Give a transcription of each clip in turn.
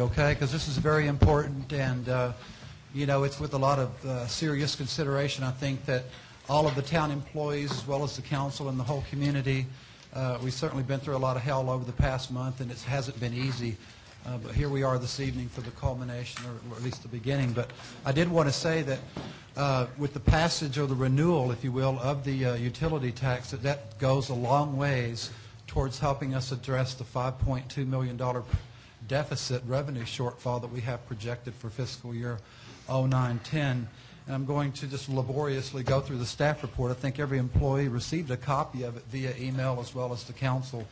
okay? Because this is very important, and you know, it's with a lot of serious consideration. I think that all of the town employees, as well as the council and the whole community, we've certainly been through a lot of hell over the past month, and it hasn't been easy. But here we are this evening for the culmination, or at least the beginning. But I did want to say that with the passage or the renewal, if you will, of the utility tax, that goes a long ways towards helping us address the $5.2 million deficit revenue shortfall that we have projected for fiscal year 09-10. And I'm going to just laboriously go through the staff report. I think every employee received a copy of it via email as well as the council.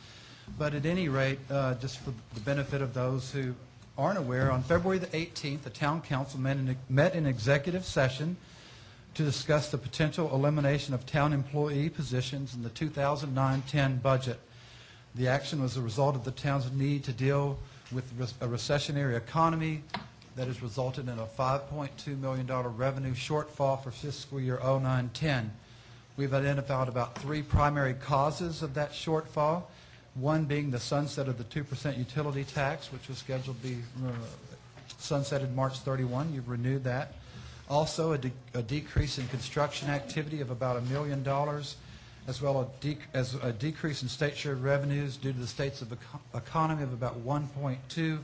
But at any rate, just for the benefit of those who aren't aware, on February the 18th, the town council met in executive session to discuss the potential elimination of town employee positions in the 2009-10 budget. The action was a result of the town's need to deal with a recessionary economy that has resulted in a $5.2 million revenue shortfall for fiscal year 09-10. We've identified about 3 primary causes of that shortfall, one being the sunset of the 2% utility tax, which was scheduled to be sunsetted March 31. You've renewed that. Also, a decrease in construction activity of about $1 million, as well as a decrease in state share revenues due to the state's economy of about 1.2,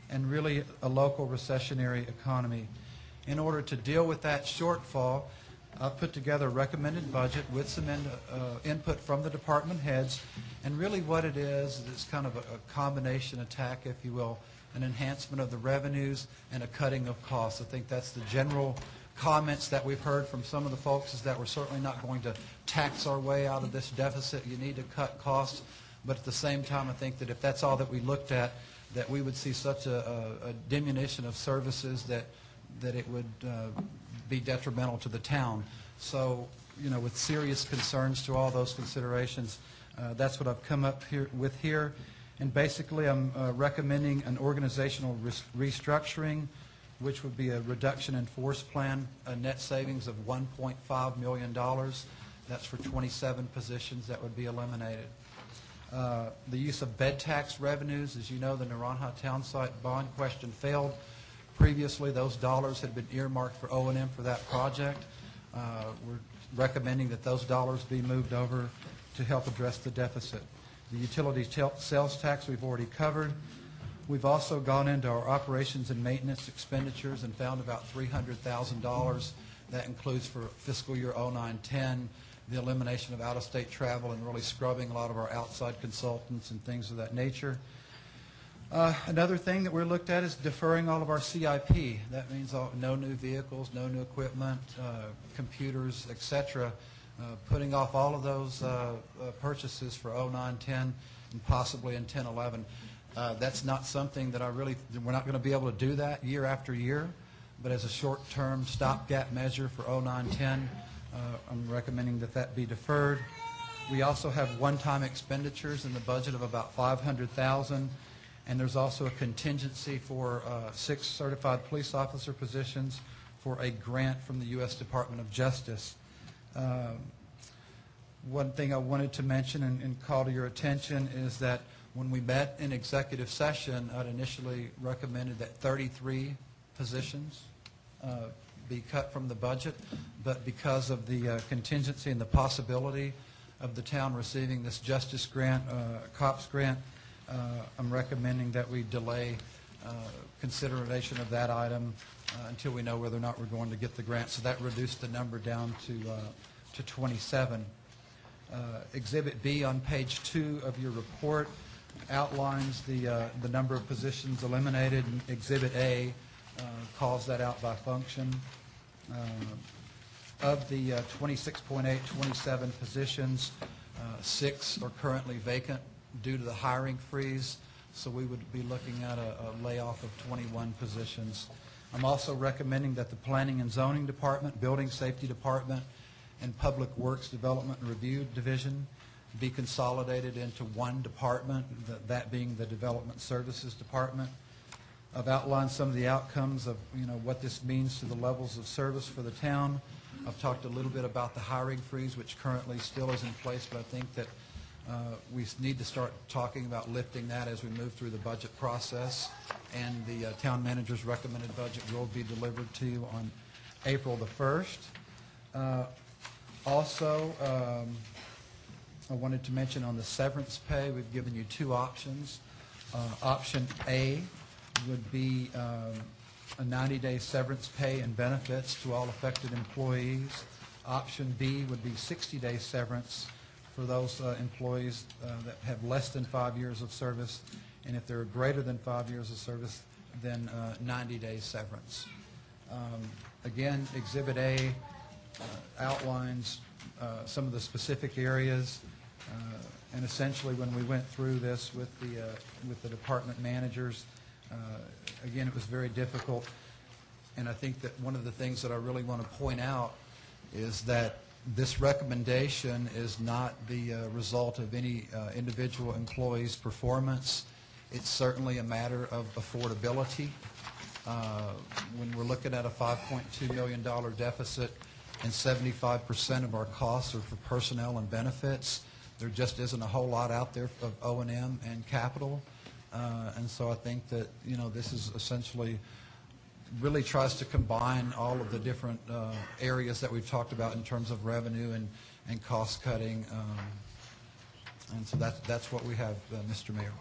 and really a local recessionary economy. In order to deal with that shortfall, I've put together a recommended budget with some input from the department heads, and really what it is kind of a combination attack, if you will, an enhancement of the revenues and a cutting of costs. I think that's the general comments that we've heard from some of the folks, is that we're certainly not going to tax our way out of this deficit. You need to cut costs, but at the same time, I think that if that's all that we looked at, that we would see such a diminution of services that it would be detrimental to the town. So, you know, with serious concerns to all those considerations, that's what I've come up with here. And basically, I'm recommending an organizational restructuring, which would be a reduction in force plan, a net savings of $1.5 million. That's for 27 positions that would be eliminated. The use of bed tax revenues. As you know, the Naranja Town Site bond question failed. Previously, those dollars had been earmarked for O&M for that project. We're recommending that those dollars be moved over to help address the deficit. The utility sales tax we've already covered. We've also gone into our operations and maintenance expenditures and found about $300,000. That includes for fiscal year 09-10, the elimination of out-of-state travel and really scrubbing a lot of our outside consultants and things of that nature. Another thing that we're looked at is deferring all of our CIP. That means no new vehicles, no new equipment, computers, etc. Putting off all of those purchases for 09-10 and possibly in 10-11. That's not something that we're not going to be able to do that year after year, but as a short-term stopgap measure for 09-10, I'm recommending that that be deferred. We also have one-time expenditures in the budget of about $500,000, and there's also a contingency for 6 certified police officer positions for a grant from the U.S. Department of Justice. One thing I wanted to mention and call to your attention is that when we met in executive session, I'd initially recommended that 33 positions be cut from the budget, but because of the contingency and the possibility of the town receiving this justice grant, COPS grant, I'm recommending that we delay consideration of that item until we know whether or not we're going to get the grant. So that reduced the number down to 27. Exhibit B on page 2 of your report outlines the number of positions eliminated. Exhibit A calls that out by function. Of the 26.8, 27 positions, 6 are currently vacant due to the hiring freeze, so we would be looking at a layoff of 21 positions. I'm also recommending that the Planning and Zoning Department, Building Safety Department, and Public Works Development and Review Division be consolidated into one department, that being the Development Services Department. I've outlined some of the outcomes of what this means to the levels of service for the town. I've talked a little bit about the hiring freeze, which currently still is in place, but I think that We need to start talking about lifting that as we move through the budget process, and the town manager's recommended budget will be delivered to you on April the 1st. Also, I wanted to mention on the severance pay, we've given you two options. Option A would be a 90-day severance pay and benefits to all affected employees. Option B would be 60-day severance for those employees that have less than 5 years of service, and if they're greater than 5 years of service, then 90-day severance. Again, Exhibit A outlines some of the specific areas, and essentially when we went through this with the department managers, again, it was very difficult, and I think that one of the things that I really want to point out is that this recommendation is not the result of any individual employee's performance. It's certainly a matter of affordability. When we're looking at a $5.2 million deficit and 75% of our costs are for personnel and benefits, there just isn't a whole lot out there of O&M and capital. And so I think that, you know, this is essentially really tries to combine all of the different areas that we've talked about in terms of revenue and cost cutting. And so that's what we have, Mr. Mayor.